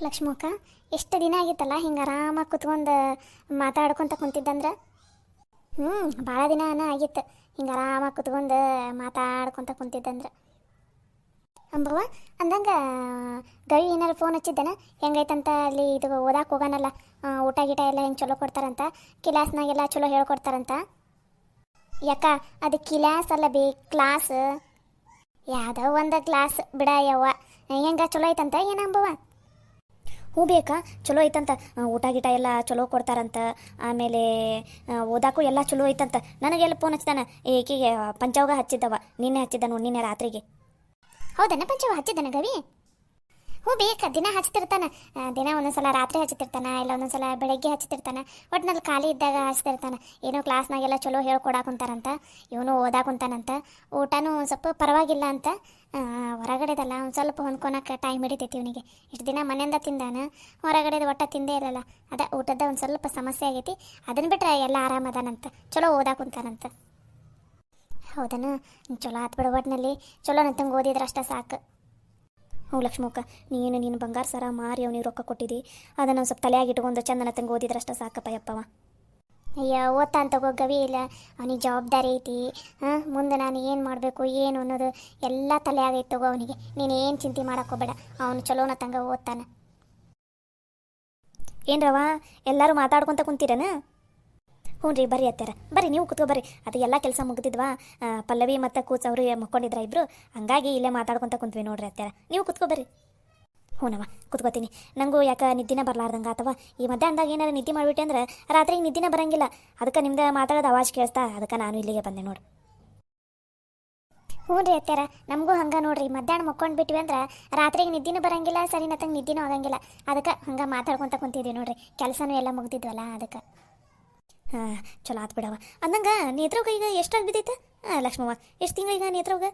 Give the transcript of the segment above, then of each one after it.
ಲಕ್ಷ್ಮಕ್ಕ, ಎಷ್ಟು ದಿನ ಆಗಿತ್ತಲ್ಲ ಹಿಂಗೆ ಆರಾಮಾಗಿ ಕುತ್ಕೊಂಡು ಮಾತಾಡ್ಕೊತ ಕುಂತಿದ್ದಂದ್ರೆ. ಭಾಳ ದಿನ ಆಗಿತ್ತು ಹಿಂಗೆ ಆರಾಮಾಗಿ ಕುತ್ಕೊಂಡು ಮಾತಾಡ್ಕೊತ ಕುಂತಿದ್ದಂದ್ರೆ. ಅಂಬವ್ವ, ಅಂದಂಗೆ ಗವಿ ಏನಾರು ಫೋನ್ ಹಚ್ಚಿದ್ದೇನೆ ಹೆಂಗೈತಂತ ಅಲ್ಲಿ ಇದು ಓದಾಕೆ ಹೋಗೋಣಲ್ಲ, ಊಟ ಗೀಟ ಎಲ್ಲ ಹೆಂಗೆ ಚಲೋ ಕೊಡ್ತಾರಂತ, ಕ್ಲಾಸ್ನಾಗೆಲ್ಲ ಚಲೋ ಹೇಳ್ಕೊಡ್ತಾರಂತ. ಯಾಕ ಅದು ಕ್ಲಾಸ್ ಅಲ್ಲ ಬೇ, ಕ್ಲಾಸ್. ಯಾವುದೋ ಒಂದು ಕ್ಲಾಸ್ ಬಿಡ ಯವ್ವ. ಹೆಂಗೆ ಚಲೋ ಐತಂತ ಏನಂಬವ್ವ? ಹೂ ಬೇಕಾ, ಚಲೋ ಐತಂತ. ಊಟ ಗೀಟ ಎಲ್ಲ ಚಲೋ ಕೊಡ್ತಾರಂತ. ಆಮೇಲೆ ಓದಾಕು ಎಲ್ಲ ಚಲೋ ಐತಂತ. ನನಗೆಲ್ಲ ಫೋನ್ ಹಚ್ಚಿದಾನ, ಈಕಿಗೆ ಪಂಚವ್ಗ ಹಚ್ಚಿದ್ದವ, ನಿನ್ನೆ ಹಚ್ಚಿದ್ದಾನು, ನಿನ್ನೆ ರಾತ್ರಿಗೆ. ಹೌದನ್ನ ಪಂಚವ ಹಚ್ಚಿದ್ದಾನ ಗವಿ? ಹ್ಞೂ ಬೇಕಾ, ದಿನ ಹಚ್ತಿರ್ತಾನೆ. ದಿನ ಒಂದೊಂದ್ಸಲ ರಾತ್ರಿ ಹಚ್ತಿರ್ತಾನೆ, ಇಲ್ಲ ಒಂದೊಂದ್ಸಲ ಬೆಳಗ್ಗೆ ಹಚ್ತಿರ್ತಾನೆ. ಒಟ್ನಲ್ಲಿ ಖಾಲಿ ಇದ್ದಾಗ ಹಚ್ತಿರ್ತಾನೆ. ಏನೋ ಕ್ಲಾಸ್ನಾಗೆಲ್ಲ ಚಲೋ ಹೇಳ್ಕೊಡಾಕುಂತಾರಂತ, ಇವನು ಓದಾಕುಂತಾನಂತ. ಊಟನೂ ಸ್ವಲ್ಪ ಪರವಾಗಿಲ್ಲ ಅಂತ. ಹೊರಗಡೆದಲ್ಲ ಒಂದು ಸ್ವಲ್ಪ ಹೊಂದ್ಕೊಳಕ್ಕೆ ಟೈಮ್ ಹಿಡಿತೈತಿ ಇವನಿಗೆ. ಇಷ್ಟು ದಿನ ಮನೆಯಿಂದ ತಿಂದಾನ, ಹೊರಗಡೆದು ಒಟ್ಟ ತಿಂದೇ ಇರಲ್ಲ. ಅದ ಊಟದ ಒಂದು ಸ್ವಲ್ಪ ಸಮಸ್ಯೆ ಆಗೈತಿ. ಅದನ್ನು ಬಿಟ್ರೆ ಎಲ್ಲ ಆರಾಮದಾನಂತ, ಚಲೋ ಓದಾಕುಂತಾನಂತ. ಹೌದನ, ಚಲೋ ಆತ್ ಬಿಡು. ಒಟ್ಟಿನಲ್ಲಿ ಚಲೋ ನಂತಂಗೆ ಓದಿದ್ರೆ ಅಷ್ಟೇ ಸಾಕು. ಹ್ಞೂ ಲಕ್ಷ್ಮಕ್ಕ, ನೀನು ಬಂಗಾರ ಸರ ಮಾರಿ ಅವ್ನಿಗೆ ರೊಕ್ಕ ಕೊಟ್ಟಿದ್ದಿ, ಅದನ್ನು ಸ್ವಲ್ಪ ತಲೆಯಾಗಿ ಇಟ್ಕೊಂಡು ಚಂದನ ತಂಗೆ ಓದಿದ್ರಷ್ಟ ಸಾಕಪ್ಪ ಯಪ್ಪವ. ಅಯ್ಯ, ಓದ್ತಾ ಅಂತ ಗವಿ ಇಲ್ಲ, ಅವನಿಗೆ ಜವಾಬ್ದಾರಿ ಐತಿ. ಮುಂದೆ ನಾನು ಏನು ಮಾಡಬೇಕು ಏನು ಅನ್ನೋದು ಎಲ್ಲ ತಲೆಯಾಗೈತೆ ತಗೋ ಅವನಿಗೆ. ನೀನು ಏನು ಚಿಂತೆ ಮಾಡೋಕ್ಕೋಬೇಡ, ಅವನು ಚಲೋನ ತಂಗ ಓದ್ತಾನೆ. ಏನ್ರವ ಎಲ್ಲರೂ ಮಾತಾಡ್ಕೊತ ಕುಂತೀರನ? ಹ್ಞೂ ರೀ, ಬರ್ರಿ ಅತ್ತಾರ, ಬರ್ರಿ ನೀವು ಕುತ್ಕೊ ಬರ್ರಿ. ಅದು ಎಲ್ಲ ಕೆಲಸ ಮುಗಿದಿದ್ವಾ, ಪಲ್ಲವಿ ಮತ್ತು ಕೂಚ್ ಅವರು ಮಕ್ಕೊಂಡಿದ್ರ ಇಬ್ರು, ಹಂಗಾಗಿ ಇಲ್ಲೇ ಮಾತಾಡ್ಕೊತ ಕುಂತ್ವಿ ನೋಡ್ರಿ ಅತ್ತಾರ. ನೀವು ಕುತ್ಕೊ ಬರ್ರಿ. ಹ್ಞೂನವ ಕುತ್ಕೋತೀನಿ. ನನಗೂ ಯಾಕೆ ನಿದ್ದಿನ ಬರಲಾರ್ದಂಗೆ ಅಥವಾ ಈ ಮಧ್ಯಾಹ್ನದಾಗ ಏನಾರು ನಿದ್ದೆ ಮಾಡಿಬಿಟ್ಟೆ ಅಂದ್ರೆ ರಾತ್ರಿಗೆ ನಿದ್ದಿನ ಬರಂಗಿಲ್ಲ. ಅದಕ್ಕೆ ನಿಮ್ದು ಮಾತಾಡೋದು ಅವಾಜ್ ಕೇಳಿಸ್ತಾ, ಅದಕ್ಕೆ ನಾನು ಇಲ್ಲಿಗೆ ಬಂದೆ ನೋಡ್ರಿ. ಹ್ಞೂ ರೀ ಅತ್ತಾರ, ನಮಗೂ ಹಂಗೆ ನೋಡ್ರಿ. ಮಧ್ಯಾಹ್ನ ಮಕ್ಕೊಂಡು ಬಿಟ್ವಿ ಅಂದ್ರೆ ರಾತ್ರಿಗೆ ನಿದ್ದಿನೂ ಬರಂಗಿಲ್ಲ, ಸರಿನತ್ತಂಗೆ ನಿದ್ದಿನೂ ಆಗಂಗಿಲ್ಲ. ಅದಕ್ಕೆ ಹಂಗೆ ಮಾತಾಡ್ಕೊತ ಕುಂತಿದ್ವಿ ನೋಡ್ರಿ. ಕೆಲಸನೂ ಎಲ್ಲ ಮುಗ್ದಿದ್ವಲ್ಲ ಅದಕ್ಕೆ. ಹಾಂ, ಚಲೋ ಆತ್ ಬಿಡವ. ಅಂದಂಗೆ ನೇತ್ರವ್ಗ ಈಗ ಎಷ್ಟಾಗಿ ಬಿದ್ದೈತೆ ಲಕ್ಷ್ಮವ್ವ? ಎಷ್ಟು ತಿಂಗಳು ಈಗ ನೇತ್ರವ್ಗ?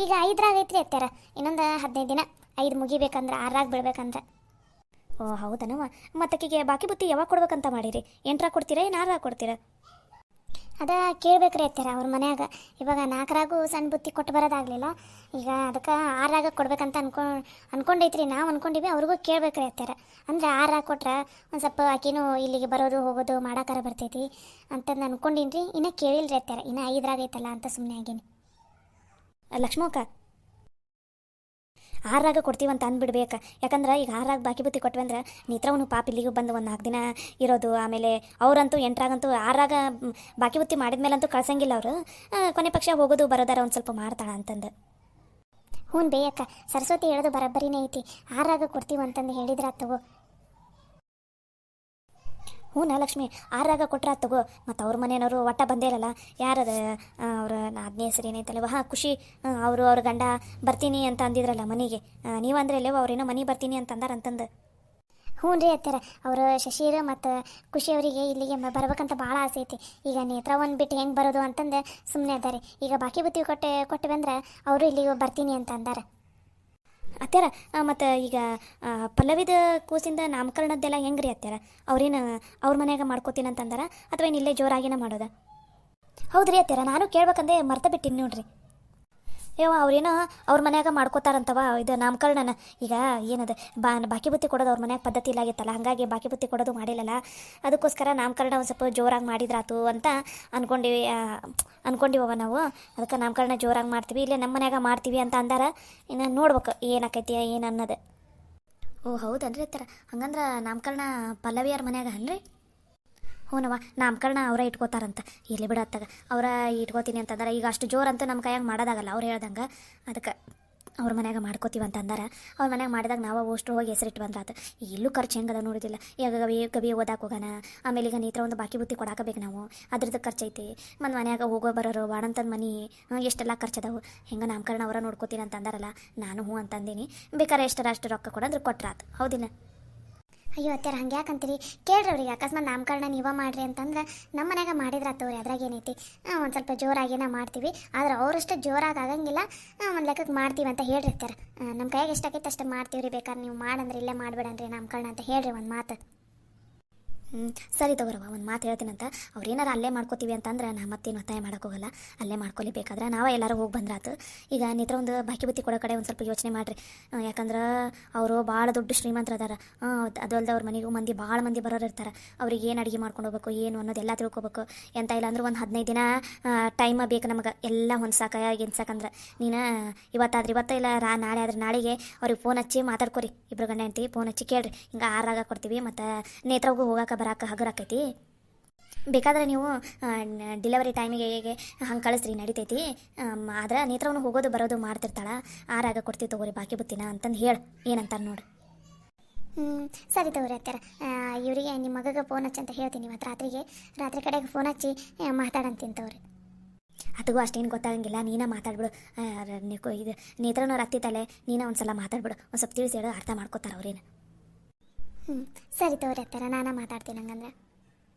ಈಗ 5ರಾಗ ಐತ್ರಿ ಅತ್ತಾರ. ಇನ್ನೊಂದು 15 ದಿನ, 5 ಮುಗಿಬೇಕಂದ್ರೆ 6ರಾಗ ಬಿಡ್ಬೇಕಂದ್ರೆ. ಓ ಹೌದನವ. ಮತ್ತಕ್ಕಿಗೆ ಬಾಕಿ ಬುತ್ತಿ ಯಾವಾಗ ಕೊಡ್ಬೇಕಂತ ಮಾಡಿರಿ? 8ರಾಗ ಕೊಡ್ತೀರಾ ಏನು 6ರಾಗ ಕೊಡ್ತೀರಾ? ಅದ ಕೇಳ್ಬೇಕ್ರಿ ಅತ್ತಾರ ಅವ್ರ ಮನ್ಯಾಗ. ಇವಾಗ 4ರಾಗೂ ಸಣ್ಣ ಬುತ್ತಿ ಕೊಟ್ಟು ಬರೋದಾಗಲಿಲ್ಲ. ಈಗ ಅದಕ್ಕೆ 6ರಾಗ ಕೊಡ್ಬೇಕಂತ ಅನ್ಕೊಂಡೈತ್ರಿ. ನಾವು ಅನ್ಕೊಂಡಿವಿ, ಅವ್ರಿಗೂ ಕೇಳ್ಬೇಕ್ರಿ ಅತ್ತಾರ. ಅಂದ್ರೆ 6ರಾಗ ಕೊಟ್ರೆ ಒಂದು ಸ್ವಲ್ಪ ಆಕಿನೂ ಇಲ್ಲಿಗೆ ಬರೋದು ಹೋಗೋದು ಮಾಡಾಕಾರ ಬರ್ತೈತಿ ಅಂತಂದು ಅನ್ಕೊಂಡಿನಿ ರೀ. ಇನ್ನೂ ಕೇಳಿಲ್ರಿ ಅತ್ತಾರ, ಇನ್ನೂ 5ರಾಗ ಐತಲ್ಲ ಅಂತ ಸುಮ್ಮನೆ ಆಗೀನಿ. ಲಕ್ಷ್ಮಕ್ಕ, 6ರಾಗ ಕೊಡ್ತೀವಂತ ಅಂದ್ಬಿಡ್ಬೇಕು. ಯಾಕಂದ್ರೆ ಈಗ 6ರಾಗ ಬಾಕಿ ಬುತ್ತಿ ಕೊಟ್ವಿ ಅಂದ್ರೆ ನೇತ್ರವನು ಪಾಪ ಇಲ್ಲಿಗೂ ಬಂದು ಒಂದು 4 ದಿನ ಇರೋದು. ಆಮೇಲೆ ಅವರಂತೂ 8ರಾಗಂತೂ 6ರಾಗ ಬಾಕಿ ಬುತ್ತಿ ಮಾಡಿದ್ಮೇಲಂತೂ ಕಳ್ಸಂಗಿಲ್ಲ ಅವರು. ಕೊನೆ ಪಕ್ಷ ಹೋಗೋದು ಬರೋದಾರ ಒಂದು ಸ್ವಲ್ಪ ಮಾಡ್ತಾಳೆ ಅಂತಂದು. ಹ್ಞೂ ಬೇಯಕ್ಕ, ಸರಸ್ವತಿ ಹೇಳೋದು ಬರಬ್ಬರಿನೇ ಐತಿ. 6ರಾಗ ಕೊಡ್ತೀವಂತಂದು ಹೇಳಿದ್ರ ತಗೋ. ಹ್ಞೂ ಲಕ್ಷ್ಮಿ, 6ರಾಗ ಕೊಟ್ರ ತಗೋ. ಮತ್ತು ಅವ್ರ ಮನೆಯವರು ಒಟ್ಟ ಬಂದೇ ಇರಲ್ಲ. ಯಾರದ ಅವ್ರ ನಾದನೇ ಹೆಸರು ಏನೈತಲ್ಲವ? ಹಾಂ, ಖುಷಿ. ಅವ್ರ ಗಂಡ ಬರ್ತೀನಿ ಅಂತ ಅಂದಿದ್ರಲ್ಲ ಮನೆಗೆ. ನೀವು ಅಂದ್ರೆ ಅಲ್ಲವ ಅವ್ರೇನೋ ಮನೆ ಬರ್ತೀನಿ ಅಂತ ಅಂದಾರಂತಂದು. ಹ್ಞೂ ರೀ ಅತ್ತಾರ, ಅವರು ಶಶೀರ ಮತ್ತು ಖುಷಿಯವರಿಗೆ ಇಲ್ಲಿಗೆ ಬರ್ಬೇಕಂತ ಭಾಳ ಆಸೆ ಐತಿ. ಈಗ ನೇತ್ರವನ್ನು ಬಿಟ್ಟು ಹೆಂಗೆ ಬರೋದು ಅಂತಂದು ಸುಮ್ಮನೆ ಅದಾರೆ. ಈಗ ಬಾಕಿ ಬುತ್ತಿ ಕೊಟ್ಟಿವೆ ಅಂದ್ರೆ ಅವರು ಇಲ್ಲಿಗೆ ಬರ್ತೀನಿ ಅಂತ ಅಂದಾರೆ ಅತ್ತಾರ. ಮತ್ತು ಈಗ ಪಲ್ಲವಿದ ಕೂಸಿಂದ ನಾಮಕರಣದ್ದೆಲ್ಲ ಹೆಂಗೆ ರೀ ಅತ್ತಾರ? ಅವ್ರೇನು ಅವ್ರ ಮನ್ಯಾಗ ಮಾಡ್ಕೋತೀನಿ ಅಂತಂದಾರ ಅಥವಾ ಏನು ಇಲ್ಲೇ ಜೋರಾಗಿನ ಮಾಡೋದ? ಹೌದ್ರಿ ಅತ್ತಾರ, ನಾನು ಕೇಳ್ಬೇಕಂದ್ರೆ ಮರ್ತ ಬಿಟ್ಟಿನಿ ನೋಡ್ರಿ. ಅವ್ರೇನೋ ಅವ್ರ ಮನ್ಯಾಗ ಮಾಡ್ಕೋತಾರಂತವ ಇದು ನಾಮಕರಣನ. ಈಗ ಏನದು ಬಾಕಿ ಬುತ್ತಿ ಕೊಡೋದು ಅವ್ರ ಮನ್ಯಾಗ ಪದ್ಧತಿ ಇಲ್ಲಾಗಿತ್ತಲ್ಲ, ಹಾಗಾಗಿ ಬಾಕಿ ಬುತ್ತಿ ಕೊಡೋದು ಮಾಡಿಲ್ಲಲ್ಲ. ಅದಕ್ಕೋಸ್ಕರ ನಾಮಕರಣ ಒಂದು ಸ್ವಲ್ಪ ಜೋರಾಗಿ ಮಾಡಿದ್ರಾತು ಅಂತ ಅನ್ಕೊಂಡಿವವ ನಾವು. ಅದಕ್ಕೆ ನಾಮಕರಣ ಜೋರಾಗಿ ಮಾಡ್ತೀವಿ, ಇಲ್ಲೇ ನಮ್ಮ ಮನ್ಯಾಗ ಮಾಡ್ತೀವಿ ಅಂತ ಅಂದಾರ. ಇನ್ನು ನೋಡ್ಬೇಕು ಏನಾಕೈತಿ ಏನು ಅನ್ನೋದು. ಓ ಹೌದನ್ರಿ ಅತ್ತಾರ, ಹಂಗಂದ್ರೆ ನಾಮಕರಣ ಪಲ್ಲವಿಯರ ಮನ್ಯಾಗ ಅನ್ರಿ? ಹ್ಞೂನವ, ನಾಮಕರಣ ಅವರೇ ಇಟ್ಕೋತಾರಂತ. ಇರಲಿ ಬಿಡತ್ತಾಗ, ಅವರ ಇಟ್ಕೋತೀನಿ ಅಂತಂದಾರೆ. ಈಗ ಅಷ್ಟು ಜೋರಂತೂ ನಮ್ಮ ಕೈಯಾಗ ಮಾಡೋದಾಗಲ್ಲ ಅವ್ರು ಹೇಳ್ದಂಗೆ. ಅದಕ್ಕೆ ಅವ್ರ ಮನ್ಯಾಗ ಮಾಡ್ಕೋತೀವಂತ ಅಂದಾರ. ಅವ್ರ ಮನ್ಯಾಗ ಮಾಡಿದಾಗ ನಾವು ಅಷ್ಟು ಹೋಗಿ ಹೆಸರಿಟ್ಟು ಬಂದ್ರಾತು. ಇಲ್ಲೂ ಖರ್ಚು ಹೆಂಗದ ನೋಡಿದಿಲ್ಲ. ಈಗ ಗವಿ ಓದಾಕೆ ಹೋಗೋಣ, ಆಮೇಲೆ ಈಗ ನೇತ್ರ ಒಂದು ಬಾಕಿ ಬುತ್ತಿ ಕೊಡಾಕಬೇಕು ನಾವು, ಅದ್ರದ್ದು ಖರ್ಚೈತಿ. ಮತ್ತು ಮನ್ಯಾಗ ಹೋಗೋ ಬರೋರು ಬಾಣಂತಂದು ಮನೆ ಎಷ್ಟೆಲ್ಲ ಖರ್ಚದವು. ಹೆಂಗೆ ನಾಮಕರಣ ಅವರ ನೋಡ್ಕೋತೀನಿ ಅಂತ ಅಂದಾರಲ್ಲ, ನಾನು ಹ್ಞೂ ಅಂತಂದೀನಿ. ಬೇಕಾರೆ ಅಷ್ಟು ರೊಕ್ಕ ಕೊಡಂದ್ರೆ ಕೊಟ್ರಾತು. ಹೌದಿಲ್ಲ? ಅಯ್ಯೋ ಅತ್ತಾರ, ಹಂಗೆ ಯಾಕಂತೀರಿ? ಕೇಳ್ರಿ ಅವ್ರಿಗೆ. ಅಕಸ್ಮಾತ್ ನಾಮಕರಣ ನೀವ ಮಾಡ್ರಿ ಅಂತಂದ್ರೆ ನಮ್ಮ ಮನ್ಯಾಗ ಮಾಡಿದ್ರಾತವ್ರಿ, ಅದ್ರಾಗ ಏನೈತಿ. ಒಂದು ಸ್ವಲ್ಪ ಜೋರಾಗೇನ ಮಾಡ್ತೀವಿ, ಆದ್ರೆ ಅವರಷ್ಟು ಜೋರಾಗಿ ಆಗಂಗಿಲ್ಲ. ಒಂದು ಲೆಕ್ಕಕ್ಕೆ ಮಾಡ್ತೀವಿ ಅಂತ ಹೇಳ್ರಿ ಅತ್ತಾರ. ನಮ್ಮ ಕೈಯಾಗ ಎಷ್ಟಾಗೈತೆ ಅಷ್ಟು ಮಾಡ್ತೀವಿ ರೀ. ಬೇಕಾದ್ರೆ ನೀವು ಮಾಡಂದ್ರೆ ಇಲ್ಲೇ ಮಾಡಿಬಿಡನ್ರಿ ನಾಮಕರಣ ಅಂತ ಹೇಳ್ರಿ ಒಂದು ಮಾತು. ಸರಿ ತಗೋರವ, ಒಂದು ಮಾತು ಹೇಳ್ತೀನಂತ. ಅವ್ರು ಏನಾರು ಅಲ್ಲೇ ಮಾಡ್ಕೋತೀವಿ ಅಂತಂದ್ರೆ ನಾ ಮತ್ತೇನು ಒತ್ತಾಯ ಮಾಡೋಕ್ಕೋಗಲ್ಲ. ಅಲ್ಲೇ ಮಾಡ್ಕೊಲಿಬೇಕಾದ್ರೆ ನಾವೇ ಎಲ್ಲರೂ ಹೋಗಿ ಬಂದ್ರಾತು. ಈಗ ನಿತ್ರ ಒಂದು ಬಾಕಿ ಬುತ್ತಿ ಕೊಡೋ ಕಡೆ ಒಂದು ಸ್ವಲ್ಪ ಯೋಚನೆ ಮಾಡಿರಿ. ಯಾಕಂದ್ರೆ ಅವರು ಭಾಳ ದೊಡ್ಡ ಶ್ರೀಮಂತರು ಅದಾರ. ಅದು ಅಲ್ಲದೆ ಅವ್ರ ಮನೆಗೂ ಭಾಳ ಮಂದಿ ಬರೋರು ಇರ್ತಾರೆ. ಅವ್ರಿಗೆ ಏನು ಅಡುಗೆ ಮಾಡ್ಕೊಂಡು ಹೋಗ್ಬೇಕು ಏನು ಅನ್ನೋದೆಲ್ಲ ತಿಳ್ಕೊಬೇಕು. ಎಂತ ಇಲ್ಲ ಅಂದ್ರೆ ಒಂದು 15 ದಿನ ಟೈಮ ಬೇಕು ನಮಗೆ ಎಲ್ಲ ಹೊಂದ್ಸಾಕಂದ್ರೆ. ನೀನು ಇವತ್ತಾದ್ರೆ ಇವತ್ತು ಇಲ್ಲ ನಾಳೆ ಆದ್ರೆ ನಾಳೆಗೆ ಅವ್ರಿಗೆ ಫೋನ್ ಹಚ್ಚಿ ಮಾತಾಡ್ಕೊರಿ. ಇಬ್ರು ಗಂಡ ಹೆಂಡ್ತಿ ಫೋನ್ ಹಚ್ಚಿ ಕೇಳ್ರಿ, ಹಿಂಗೆ 6 ಕೊಡ್ತೀವಿ ಮತ್ತು ನೇತ್ರಗೂ ಹೋಗಾಕ ಬರಾಕ ಹಗುರಾಕೈತಿ. ಬೇಕಾದ್ರೆ ನೀವು ಡಿಲಿವರಿ ಟೈಮಿಗೆ ಹೇಗೆ ಹಂಗೆ ಕಳಿಸ್ರಿ, ನಡಿತೈತಿ. ಆದ್ರೆ ನೇತ್ರವನು ಹೋಗೋದು ಬರೋದು ಮಾಡ್ತಿರ್ತಾಳೆ. 6 ಕೊಡ್ತೀವಿ ತಗೋರಿ ಬಾಕಿ ಬುತ್ತಿನ ಅಂತಂದು ಹೇಳು, ಏನಂತಾರೆ ನೋಡಿ. ಸರಿ ತಗೋರಿ ಅತ್ತರ. ಇವರಿಗೆ ನಿಮ್ಮ ಮಗಗೆ ಫೋನ್ ಹಚ್ಚಿ ಅಂತ ಹೇಳ್ತೀನಿ. ಇವತ್ತು ರಾತ್ರಿ ಕಡೆಗೆ ಫೋನ್ ಹಚ್ಚಿ ಮಾತಾಡಂತೀನಿ ತಗೋರಿ. ಅದಗೂ ಅಷ್ಟೇನು ಗೊತ್ತಾಗಂಗಿಲ್ಲ, ನೀನೇ ಮಾತಾಡ್ಬಿಡು. ಇದು ನೇತ್ರನವ್ರು ಹತ್ತಿತ್ತಲೆ ನೀನೇ ಒಂದು ಸಲ ಮಾತಾಡ್ಬಿಡು. ಒಂದು ಸ್ವಲ್ಪ ತಿಳಿಸಿ ಹೇಳು, ಅರ್ಥ ಮಾಡ್ಕೋತಾರೆ ಅವ್ರೇನು. ಸರಿ ತಗೋರಿ ಅತ್ತರ, ನಾನು ಮಾತಾಡ್ತೀನಿ ಹಂಗಂದ್ರೆ.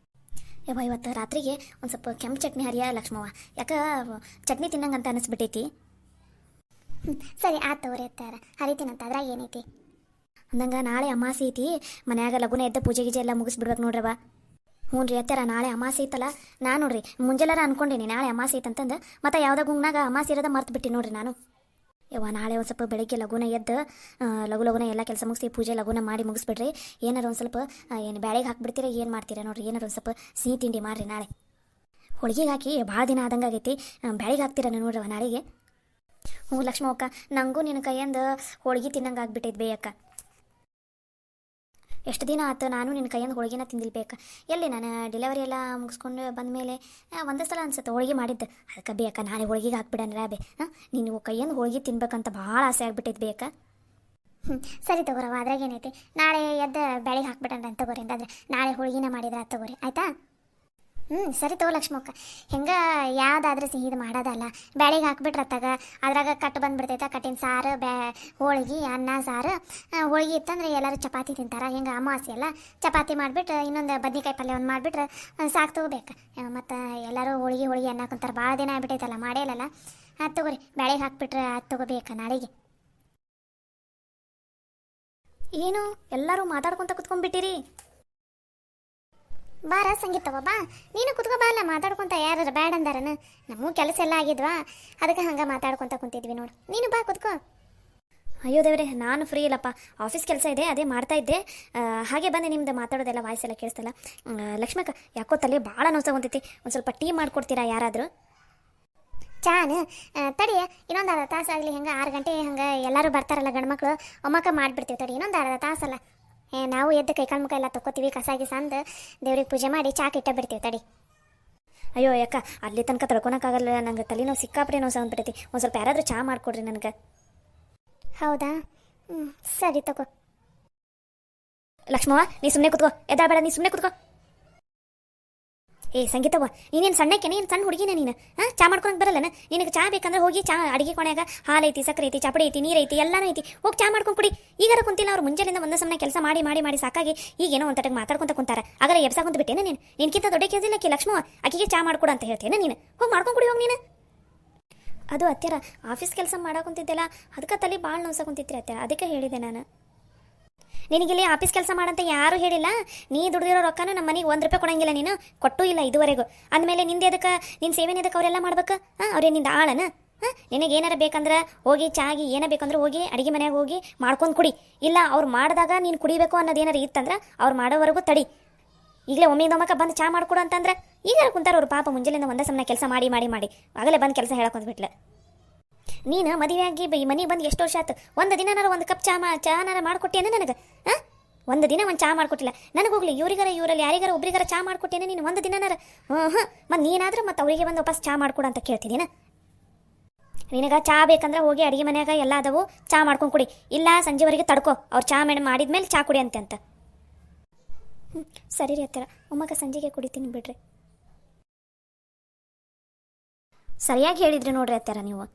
ಯವ್ವ ಇವತ್ತು ರಾತ್ರಿಗೆ ಒಂದು ಸ್ವಲ್ಪ ಕೆಂಪು ಚಟ್ನಿ ಹರಿಯ ಲಕ್ಷ್ಮವ್ವ, ಯಾಕೆ ಚಟ್ನಿ ತಿನ್ನಂಗಂತ ಅನಿಸ್ಬಿಟ್ಟೈತಿ. ಸರಿ ಆಯ್ತು ತಗೋರಿ ಅತ್ತರ, ಹರಿತೀನಂತ. ಅದ್ರಾಗ ಏನೈತಿ ಅಂದಂಗೆ ನಾಳೆ ಅಮಾಸೆ ಐತಿ. ಮನ್ಯಾಗ ಲಗುನ ಎದ್ದ ಪೂಜೆ ಗೀಜೆ ಎಲ್ಲ ಮುಗಿಸ್ಬಿಡ್ಬೇಕು ನೋಡ್ರವ. ಹ್ಞೂ ರೀ ಅತ್ತರ, ನಾಳೆ ಅಮಾಸೆ ಐತಲ್ಲ. ನಾನು ನೋಡ್ರಿ ಮುಂಜಾನೆ ಅನ್ಕೊಂಡೀನಿ ನಾಳೆ ಅಮಾಸೆ ಐತಂತಂದು, ಮತ್ತು ಯಾವುದೋ ಗುಂಗ್ನಾಗ ಅಮಾಸೆ ಇರೋದ ಮರ್ತು ಬಿಟ್ಟು ನೋಡ್ರಿ ನಾನು. ಯವ್ವ ನಾಳೆ ಒಂದು ಸ್ವಲ್ಪ ಬೆಳಗ್ಗೆ ಲಗುನ ಎದ್ದು ಲಗುನ ಎಲ್ಲ ಕೆಲಸ ಮುಗಿಸಿ ಪೂಜೆ ಲಗುನ ಮಾಡಿ ಮುಗಿಸ್ಬಿಡ್ರಿ. ಏನಾರು ಒಂದು ಸ್ವಲ್ಪ ಏನು ಬ್ಯಾಳಿಗೆ ಹಾಕ್ಬಿಡ್ತೀರ, ಏನು ಮಾಡ್ತೀರಾ ನೋಡ್ರಿ. ಏನಾರು ಒಂದು ಸ್ವಲ್ಪ ಸಿಹಿ ತಿಂಡಿ ಮಾಡಿರಿ ನಾಳೆ. ಹೋಳಿಗೆಗೆ ಹಾಕಿ ಭಾಳ ದಿನ ಆದಂಗೆ ಆಗೈತಿ. ಬ್ಯಾಳಿಗೆ ಹಾಕ್ತೀರ ನೋಡ್ರವ ನಾಳೆಗೆ. ಹ್ಞೂ ಲಕ್ಷ್ಮವ್ವಕ್ಕ, ನನಗೂ ನಿನ್ನ ಕೈಯಿಂದ ಹೋಳಿಗೆ ತಿನ್ನಂಗೆ ಆಗ್ಬಿಟ್ಟೈತೆ ಬೇಯಕ್ಕ. ಎಷ್ಟು ದಿನ ಆಯ್ತು ನಾನು ನಿನ್ನ ಕೈಯಿಂದ ಹೋಳಿಗೆನ ತಿಂದಿಲ್ಬೇಕ. ಎಲ್ಲಿ ನಾನು ಡೆಲಿವರಿ ಎಲ್ಲ ಮುಗಿಸ್ಕೊಂಡು ಬಂದಮೇಲೆ ಒಂದೇ ಸಲ ಅನ್ಸುತ್ತೆ ಹೋಳಿಗೆ ಮಾಡಿದ್ದು. ಅದಕ್ಕೆ ಬೇಕಾ ನಾಳೆ ಹೋಳಿಗೆಗೆ ಹಾಕ್ಬಿಡಣ್ಣ ಬೇ. ನೀನು ಕೈಯಿಂದ ಹೋಳಿಗೆ ತಿನ್ಬೇಕಂತ ಭಾಳ ಆಸೆ ಆಗ್ಬಿಟ್ಟೈತೆ ಬೇಕಾ. ಸರಿ ತಗೋರವ, ಅದ್ರಾಗ ಏನೈತಿ. ನಾಳೆ ಎದ್ದು ಬೆಳಿಗ್ಗೆ ಹಾಕ್ಬಿಡಣ್ಣ ಅಂತ ತಗೋರಿ. ಅಂದರೆ ನಾಳೆ ಹೋಳಿಗೆನ ಮಾಡಿದ್ರೆ ಅದು ತಗೋರಿ, ಆಯಿತಾ. ಸರಿ ತಗೋ ಲಕ್ಷ್ಮಕ್ಕ. ಹೆಂಗೆ ಯಾವುದಾದ್ರೂ ಸಿಹಿದು ಮಾಡೋದಲ್ಲ, ಬ್ಯಾಳಿಗೆ ಹಾಕ್ಬಿಟ್ರೆ ಅತ್ತಾಗ ಅದ್ರಾಗ ಕಟ್ಟು ಬಂದುಬಿಡ್ತೈತೆ. ಕಟ್ಟಿನ ಸಾರು, ಹೋಳಿಗೆ, ಅನ್ನ ಸಾರು. ಹೋಳಿಗೆ ಇತ್ತಂದ್ರೆ ಎಲ್ಲರೂ ಚಪಾತಿ ತಿಂತಾರೆ. ಹೆಂಗೆ ಅಮಾವಾಸ್ಯೆ ಎಲ್ಲ ಚಪಾತಿ ಮಾಡಿಬಿಟ್ರೆ ಇನ್ನೊಂದು ಬದ್ನಿಕಾಯಿ ಪಲ್ಯ ಒಂದು ಮಾಡಿಬಿಟ್ರೆ ಸಾಕು ತಗೋಬೇಕು. ಮತ್ತು ಎಲ್ಲರೂ ಹೋಳಿಗೆ ಅನ್ನ ಕುಂತಾರೆ. ಭಾಳ ದಿನ ಆಗ್ಬಿಟ್ಟೈತಲ್ಲ ಮಾಡೇ ಇಲ್ಲಲ್ಲ. ಅದು ತಗೋರಿ, ಬ್ಯಾಳಿಗೆ ಹಾಕ್ಬಿಟ್ರೆ ಅದು ತಗೋಬೇಕಾ ನಾಳೆಗೆ. ಏನು ಎಲ್ಲರೂ ಮಾತಾಡ್ಕೊತ ಕುತ್ಕೊಂಡ್ಬಿಟ್ಟಿರಿ. ಬಾರ ಸಂಗೀತವ ಬಾ, ನೀನು ಕುತ್ಕೋ ಬಾ. ಅಲ್ಲ ಮಾತಾಡ್ಕೊತ ಯಾರು ಬ್ಯಾಡ ಅಂದಾರನ. ನಮಗೂ ಕೆಲಸ ಎಲ್ಲ ಆಗಿದ್ವಾ, ಅದಕ್ಕೆ ಹಂಗೆ ಮಾತಾಡ್ಕೊತ ಕುಂತಿದ್ವಿ ನೋಡು. ನೀನು ಬಾ ಕುತ್ಕೋ. ಅಯ್ಯೋ ದೇವ್ರೆ, ನಾನು ಫ್ರೀ ಇಲ್ಲಪ್ಪ, ಆಫೀಸ್ ಕೆಲಸ ಇದೆ, ಅದೇ ಮಾಡ್ತಾ ಇದ್ದೆ. ಹಾಗೆ ಬಂದೆ. ನಿಮ್ದು ಮಾತಾಡೋದೆಲ್ಲ ವಾಯ್ಸ್ ಎಲ್ಲ ಕೇಳಿಸ್ತಲ್ಲ. ಲಕ್ಷ್ಮಕ್ಕ ಯಾಕೋ ತಲೆ ಭಾಳ ನೋವಾಗುತ್ತೈತಿ. ಒಂದು ಸ್ವಲ್ಪ ಟೀ ಮಾಡಿಕೊಡ್ತೀರಾ ಯಾರಾದರೂ? ಚಾನು ತಡಿ, ಇನ್ನೊಂದು ಅರ್ಧ ತಾಸಾಗಲಿ. ಹೆಂಗೆ 6 ಗಂಟೆ ಹಂಗೆ ಎಲ್ಲರೂ ಬರ್ತಾರಲ್ಲ ಗಂಡ್ಮಕ್ಳು, ಒಮ್ಮಕ್ಕ ಮಾಡಿಬಿಡ್ತೀವಿ. ತಡಿ ಇನ್ನೊಂದು ಅರ್ಧ ತಾಸಲ್ಲ. ನಾವು ಎದ್ದು ಕೈಕಾಲು ಮುಖ ಎಲ್ಲ ತೊಗೋತೀವಿ, ಕಸಾಗಿ ಸಂದು ದೇವ್ರಿಗೆ ಪೂಜೆ ಮಾಡಿ ಚಾಕ್ ಇಟ್ಟ ಬಿಡ್ತೀವಿ. ತಡಿ. ಅಯ್ಯೋ ಯಾಕ ಅಲ್ಲಿ ತನಕ ತಡ್ಕೊಳಕ್ಕಾಗಲ್ಲ, ನಂಗೆ ತಲೆನೋವು ಸಿಕ್ಕಾಪಟ್ಟೆ ನೋವು ಅಂದ್ಬಿಟ್ಟೈತಿ. ಒಂದು ಸ್ವಲ್ಪ ಯಾರಾದರೂ ಚಾ ಮಾಡಿಕೊಡ್ರಿ ನನಗೆ. ಹೌದಾ, ಸರಿ ತಗೋ. ಲಕ್ಷ್ಮವ್ವ ನೀ ಸುಮ್ಮನೆ ಕುತ್ಕೋ, ಎದ್ದಾಬೇಡ, ನೀ ಸುಮ್ಮನೆ ಕುತ್ಕೋ. ಏ ಸಂಗೀತವ್ವ, ನೀನೇನು ಸಣ್ಣಕ್ಕೆ, ನೀನು ಸಣ್ಣ ಹುಡುಗಿನ ನೀನು. ಚಾ ಮಾಡ್ಕೊಳಕ್ಕೆ ಬರಲ್ಲನ ನಿನಗೆ? ಚಾ ಬೇಕಂದ್ರೆ ಹೋಗಿ ಚಾ ಅಡಿಗೆ ಕೊನೆಯಾಗ ಹಾಲು ಐತಿ, ಸಕ್ಕರೆ ಐತಿ, ಚಪಡಿ ಐತಿ, ನೀರು ಐತಿ, ಎಲ್ಲನೂ ಐತಿ. ಹೋಗಿ ಚಾ ಮಾಡ್ಕೊಂಡು ಕುಡಿ. ಈಗಾರ ಕುಂತಿಲ್ಲ, ಅವ್ರು ಮುಂಜಾನೆಯಿಂದ ಒಂದೇ ಸಮಯ ಕೆಲಸ ಮಾಡಿ ಮಾಡಿ ಮಾಡಿ ಸಾಕಾಗಿ ಈಗೇನೋ ಒಂದು ತಟಕ್ಕೆ ಮಾತಾಡ್ಕೊಂತ ಕುಂತಾರ. ಆಗಲ್ಲ ಎಬ್ಸಾಕೊಂತ ಬಿಟ್ಟೇನ ನೀನು? ನಿನ್ಕಿಂತ ದೊಡ್ಡ ಕೇಳಿಲ್ಲ ಆಕಿ ಲಕ್ಷ್ಮವ್ವ, ಆಕಿಗೆ ಚಾ ಮಾಡ್ಕೊಡು ಅಂತ ಹೇಳ್ತೇನೆ ನೀನು. ಹೋಗಿ ಮಾಡ್ಕೊಂಡು ಕುಡಿ ಹೋಗಿ ನೀನು. ಅದು ಅತ್ಯಾರ ಆಫೀಸ್ ಕೆಲಸ ಮಾಡಾಕೊಂತಿದ್ದೆಲ್ಲ, ಅದಕ್ಕೆ ತಲೆ ಭಾಳ ನೋವ್ಸಕೊಂತಿತ್ರಿ ಅತ್ಯಾರ, ಅದಕ್ಕೆ ಹೇಳಿದೆ ನಾನು. ನಿನಗಿಲ್ಲಿ ಆಫೀಸ್ ಕೆಲಸ ಮಾಡಂತ ಯಾರೂ ಹೇಳಿಲ್ಲ. ನೀ ದುಡ್ದಿರೋ ರೊಕ್ಕನ ನಮ್ಮ ಮನೆಗೆ ₹1 ಕೊಡಂಗಿಲ್ಲ, ನೀನು ಕೊಟ್ಟೂ ಇಲ್ಲ ಇದುವರೆಗೂ. ಅಂದಮೇಲೆ ನಿಂದು ಎದಕ್ಕೆ, ನಿನ್ನ ಸೇವೆನ ಎದಕ್ಕೆ ಅವರೆಲ್ಲ ಮಾಡ್ಬೇಕು? ಅವ್ರೇ ನಿಂದ ಆಳನ? ನಿನಗೆ ಏನಾರ ಬೇಕಂದ್ರೆ ಹೋಗಿ ಚಾಗಿ ಏನ ಬೇಕಂದ್ರೆ ಹೋಗಿ ಅಡುಗೆ ಮನೆಯಾಗ ಹೋಗಿ ಮಾಡ್ಕೊಂಡು ಕುಡಿ. ಇಲ್ಲ ಅವ್ರು ಮಾಡಿದಾಗ ನೀನು ಕುಡಿಬೇಕು ಅನ್ನೋದು ಏನಾರು ಇತ್ತಂದ್ರೆ ಅವ್ರು ಮಾಡೋವರೆಗೂ ತಡಿ. ಈಗಲೇ ಒಮ್ಮಿಂದೊಮ್ಮಕ್ಕ ಬಂದು ಚಾ ಮಾಡ್ಕೊಡು ಅಂತಂದ್ರೆ ಈಗ ಕುಂತಾರ ಅವ್ರು ಪಾಪ ಮುಂಜಾನೆಯಿಂದ ಒಂದೇ ಸಮಯ ಕೆಲಸ ಮಾಡಿ ಮಾಡಿ ಮಾಡಿ ಆಗಲೇ ಬಂದು ಕೆಲಸ ಹೇಳಕೊಂಡ್ಬಿಟ್ಲೆ. ನೀನು ಮದುವೆಯಾಗಿ ಈ ಮನೆಗೆ ಬಂದು ಎಷ್ಟು ವರ್ಷ ಆಯ್ತು? ಒಂದು ದಿನನಾರ ಒಂದು ಕಪ್ ಚಾನಾರ ಮಾಡಿಕೊಟ್ಟೇನೆ ನನಗೆ? ಒಂದು ದಿನ ಒಂದು ಚಾ ಮಾಡಿಕೊಟ್ಟಿಲ್ಲ ನನಗೆ. ಹೋಗ್ಲಿ ಇವರಿಗಾರ ಇವರಲ್ಲಿ ಯಾರಿಗಾರ ಒಬ್ರಿಗಾರ ಚಾ ಮಾಡಿಕೊಟ್ಟೇನೆ ನೀನು ಒಂದು ದಿನನಾರ? ಮತ್ತು ನೀನಾದ್ರೂ ಮತ್ತು ಅವರಿಗೆ ಬಂದು ವಾಪಸ್ ಚಾ ಮಾಡ್ಕೊಡು ಅಂತ ಕೇಳ್ತೀನಿ. ನಿನಗೆ ಚಾ ಬೇಕಂದ್ರೆ ಹೋಗಿ ಅಡುಗೆ ಮನ್ಯಾಗ ಎಲ್ಲ ಅದಾವು, ಚಾ ಮಾಡ್ಕೊಂಡು ಕುಡಿ. ಇಲ್ಲ ಸಂಜೆವರೆಗೆ ತಡ್ಕೋ, ಅವ್ರು ಚಾ ಮಾಡಿದ್ಮೇಲೆ ಚಾ ಕುಡಿ ಅಂತ. ಸರಿ ರೀ ಹತ್ತಿರ, ಒಮ್ಮಕ್ಕ ಸಂಜೆಗೆ ಕುಡಿತೀನಿ ಬಿಡ್ರಿ. ಸರಿಯಾಗಿ ಹೇಳಿದ್ರಿ ನೋಡ್ರಿ ಹತ್ತಿರ ನೀವು.